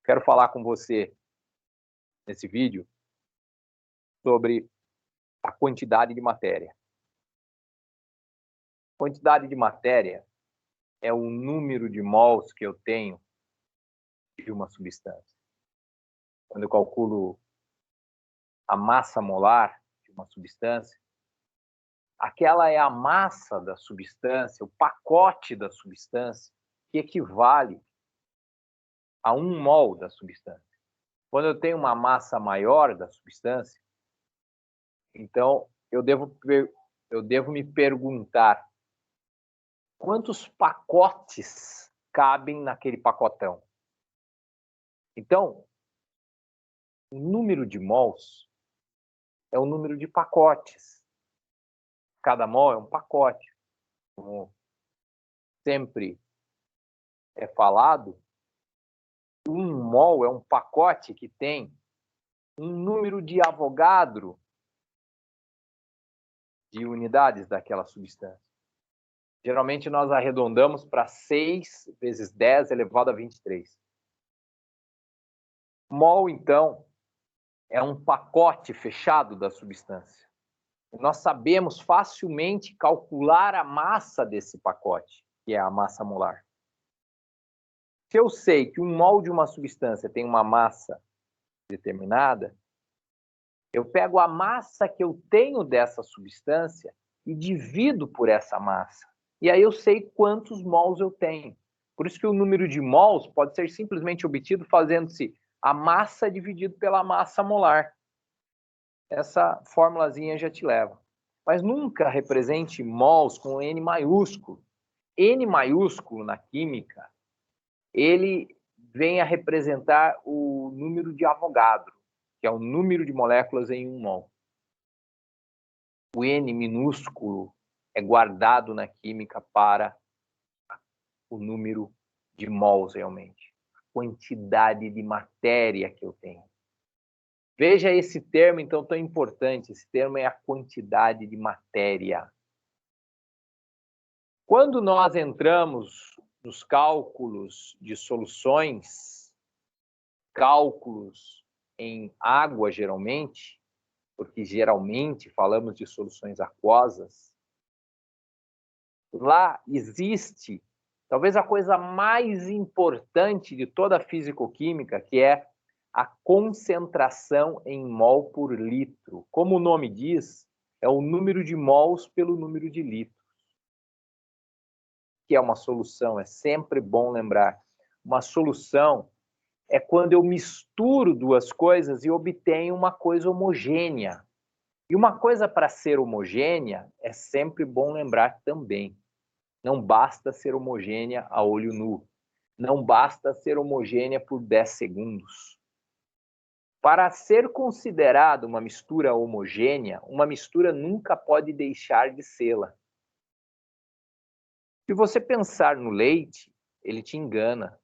Quero falar com você nesse vídeo sobre a quantidade de matéria. Quantidade de matéria é o número de mols que eu tenho de uma substância. Quando eu calculo a massa molar de uma substância, aquela é a massa da substância, o pacote da substância, que equivale a 1 mol da substância. Quando eu tenho uma massa maior da substância, então eu devo me perguntar quantos pacotes cabem naquele pacotão. Então, o número de mols é o número de pacotes. Cada mol é um pacote. Como sempre é falado, 1 mol é um pacote que tem um número de Avogadro de unidades daquela substância. Geralmente nós arredondamos para 6 vezes 10 elevado a 23. Mol, então, é um pacote fechado da substância. Nós sabemos facilmente calcular a massa desse pacote, que é a massa molar. Se eu sei que 1 mol de uma substância tem uma massa determinada, eu pego a massa que eu tenho dessa substância e divido por essa massa. E aí eu sei quantos mols eu tenho. Por isso que o número de mols pode ser simplesmente obtido fazendo-se a massa dividido pela massa molar. Essa formulazinha já te leva. Mas nunca represente mols com N maiúsculo. N maiúsculo na química, ele vem a representar o número de Avogadro, que é o número de moléculas em 1 mol. O N minúsculo é guardado na química para o número de mols realmente, a quantidade de matéria que eu tenho. Veja esse termo, então, tão importante. Esse termo é a quantidade de matéria. Quando nós entramos nos cálculos de soluções, cálculos em água, geralmente, porque geralmente falamos de soluções aquosas, lá existe talvez a coisa mais importante de toda a fisicoquímica, que é a concentração em mol por litro. Como o nome diz, é o número de mols pelo número de litros. Que é uma solução, é sempre bom lembrar. Uma solução é quando eu misturo duas coisas e obtenho uma coisa homogênea. E uma coisa para ser homogênea é sempre bom lembrar também. Não basta ser homogênea a olho nu. Não basta ser homogênea por 10 segundos. Para ser considerada uma mistura homogênea, uma mistura nunca pode deixar de sê-la. Se você pensar no leite, ele te engana.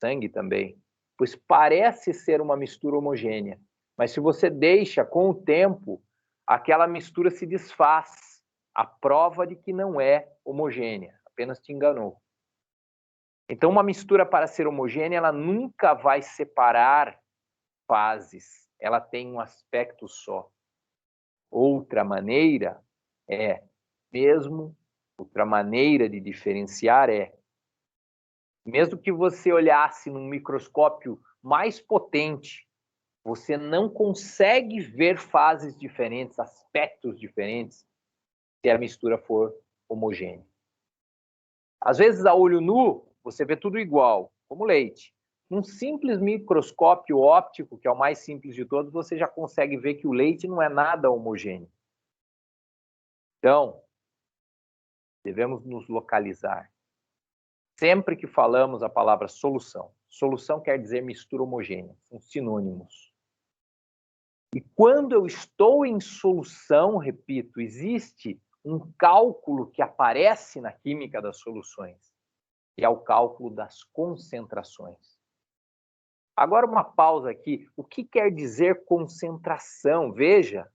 Sangue também. Pois parece ser uma mistura homogênea. Mas se você deixa, com o tempo, aquela mistura se desfaz. A prova de que não é homogênea. Apenas te enganou. Então, uma mistura, para ser homogênea, ela nunca vai separar fases. Ela tem um aspecto só. Outra maneira de diferenciar mesmo que você olhasse num microscópio mais potente, você não consegue ver fases diferentes, aspectos diferentes, se a mistura for homogênea. Às vezes, a olho nu, você vê tudo igual, como leite. Num simples microscópio óptico, que é o mais simples de todos, você já consegue ver que o leite não é nada homogêneo. Então, devemos nos localizar. Sempre que falamos a palavra solução, solução quer dizer mistura homogênea, são sinônimos. E quando eu estou em solução, repito, existe um cálculo que aparece na química das soluções, que é o cálculo das concentrações. Agora uma pausa aqui. O que quer dizer concentração? Veja,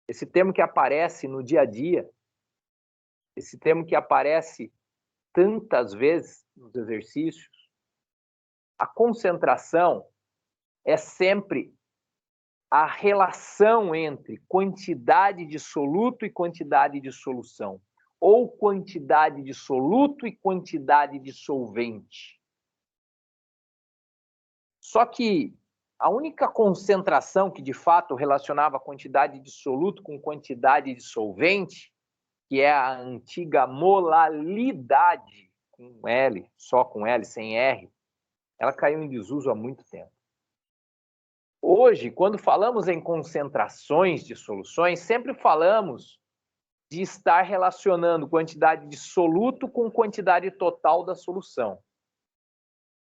esse termo que aparece no dia a dia, esse termo que aparece tantas vezes nos exercícios. A concentração é sempre a relação entre quantidade de soluto e quantidade de solução, ou quantidade de soluto e quantidade de solvente. Só que a única concentração que de fato relacionava a quantidade de soluto com quantidade de solvente, que é a antiga molalidade, com L, só com L, sem R, ela caiu em desuso há muito tempo. Hoje, quando falamos em concentrações de soluções, sempre falamos de estar relacionando quantidade de soluto com quantidade total da solução.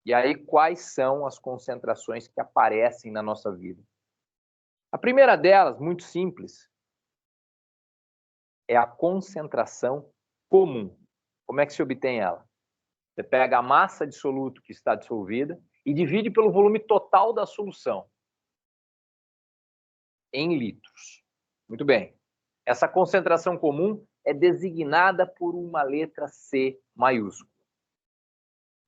E aí, quais são as concentrações que aparecem na nossa vida? A primeira delas, muito simples, é a concentração comum. Como é que se obtém ela? Você pega a massa de soluto que está dissolvida e divide pelo volume total da solução, em litros. Muito bem. Essa concentração comum é designada por uma letra C maiúscula.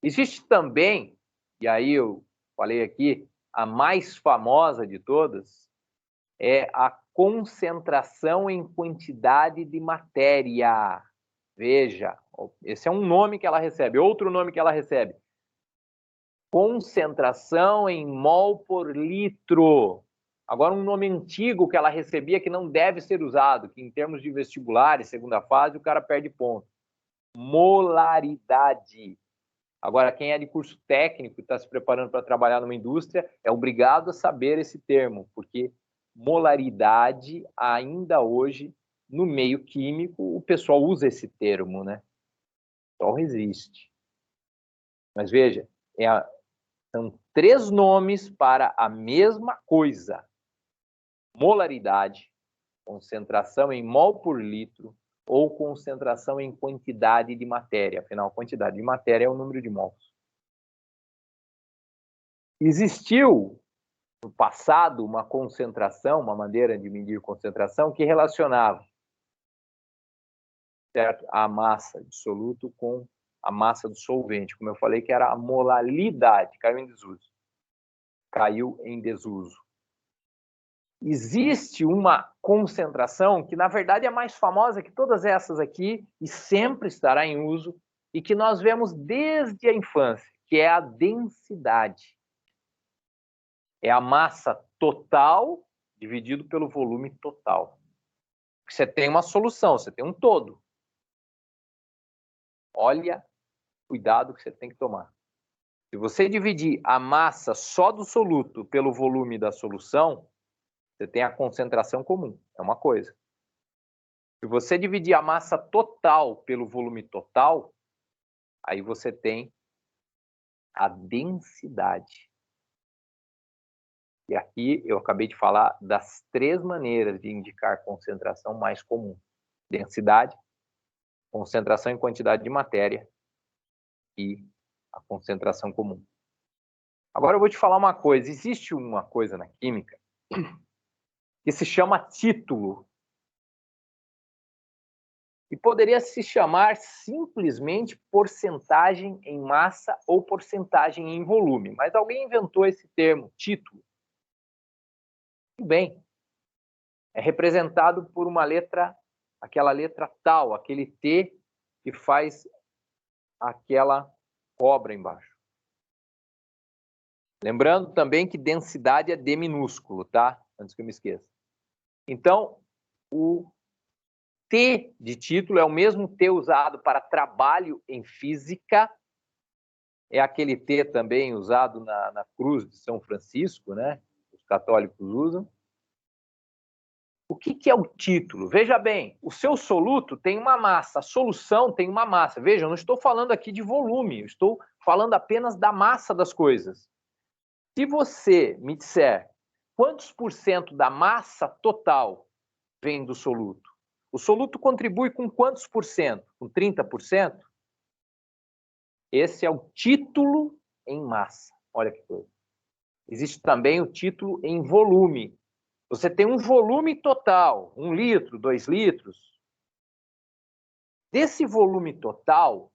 Existe também, e aí eu falei aqui, a mais famosa de todas, é a concentração em quantidade de matéria. Veja, esse é um nome que ela recebe, outro nome que ela recebe. Concentração em mol por litro. Agora, um nome antigo que ela recebia que não deve ser usado, que em termos de vestibulares, segunda fase, o cara perde ponto. Molaridade. Agora, quem é de curso técnico e está se preparando para trabalhar numa indústria é obrigado a saber esse termo, porque molaridade, ainda hoje, no meio químico, o pessoal usa esse termo, né? Só existe. Mas veja, são 3 nomes para a mesma coisa. Molaridade, concentração em mol por litro, ou concentração em quantidade de matéria. Afinal, quantidade de matéria é o número de mols. Existiu, no passado, uma concentração, uma maneira de medir concentração, que relacionava, certo, a massa de soluto com a massa do solvente, como eu falei, que era a molalidade, caiu em desuso. Caiu em desuso. Existe uma concentração que, na verdade, é mais famosa que todas essas aqui e sempre estará em uso e que nós vemos desde a infância, que é a densidade. É a massa total dividido pelo volume total. Você tem uma solução, você tem um todo. Olha, cuidado que você tem que tomar. Se você dividir a massa só do soluto pelo volume da solução, você tem a concentração comum, é uma coisa. Se você dividir a massa total pelo volume total, aí você tem a densidade. E aqui eu acabei de falar das 3 maneiras de indicar concentração mais comum. Densidade, concentração em quantidade de matéria e a concentração comum. Agora eu vou te falar uma coisa. Existe uma coisa na química que se chama título. E poderia se chamar simplesmente porcentagem em massa ou porcentagem em volume. Mas alguém inventou esse termo, título. Tudo bem. É representado por uma letra, aquela letra tal, aquele T que faz aquela cobra embaixo. Lembrando também que densidade é D minúsculo, tá? Antes que eu me esqueça. Então, o T de título é o mesmo T usado para trabalho em física, é aquele T também usado na cruz de São Francisco, né? Os católicos usam. O que é o título? Veja bem, o seu soluto tem uma massa, a solução tem uma massa. Veja, eu não estou falando aqui de volume, eu estou falando apenas da massa das coisas. Se você me disser quantos por cento da massa total vem do soluto, o soluto contribui com quantos por cento? Com 30%? Esse é o título em massa. Olha que coisa. Existe também o título em volume. Você tem um volume total, 1 litro, 2 litros. Desse volume total,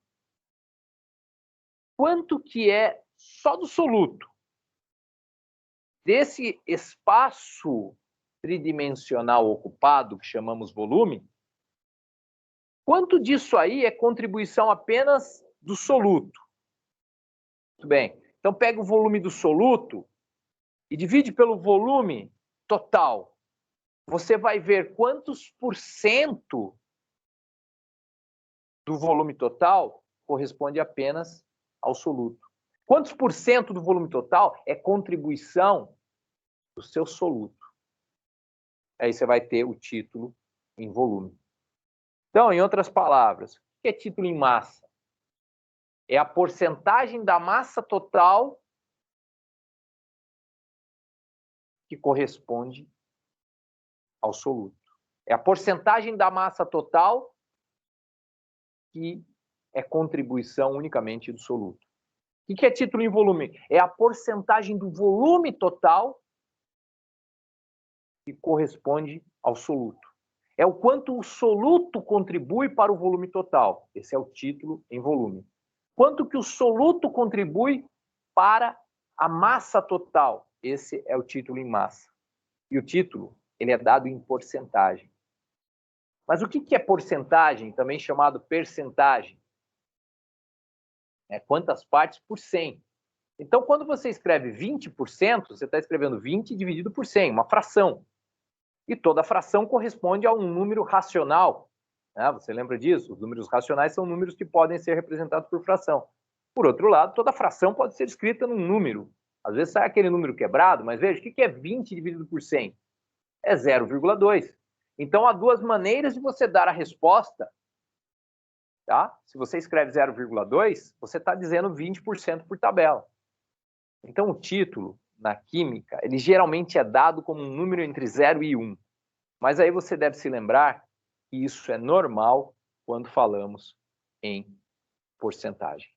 quanto que é só do soluto, desse espaço tridimensional ocupado, que chamamos volume, quanto disso aí é contribuição apenas do soluto? Muito bem. Então, pega o volume do soluto e divide pelo volume total. Você vai ver quantos por cento do volume total corresponde apenas ao soluto. Quantos por cento do volume total é contribuição do seu soluto? Aí você vai ter o título em volume. Então, em outras palavras, o que é título em massa? É a porcentagem da massa total que corresponde ao soluto. É a porcentagem da massa total que é contribuição unicamente do soluto. O que é título em volume? É a porcentagem do volume total que corresponde ao soluto. É o quanto o soluto contribui para o volume total. Esse é o título em volume. Quanto que o soluto contribui para a massa total. Esse é o título em massa. E o título, ele é dado em porcentagem. Mas o que é porcentagem, também chamado percentagem? É quantas partes por 100. Então, quando você escreve 20%, você está escrevendo 20 dividido por 100, uma fração. E toda fração corresponde a um número racional. Né? Você lembra disso? Os números racionais são números que podem ser representados por fração. Por outro lado, toda fração pode ser escrita num número. Às vezes sai aquele número quebrado, mas veja, o que é 20 dividido por 100? É 0,2. Então, há duas maneiras de você dar a resposta. Tá? Se você escreve 0,2, você está dizendo 20% por tabela. Então, o título, na química, ele geralmente é dado como um número entre 0 e 1. Mas aí você deve se lembrar que isso é normal quando falamos em porcentagem.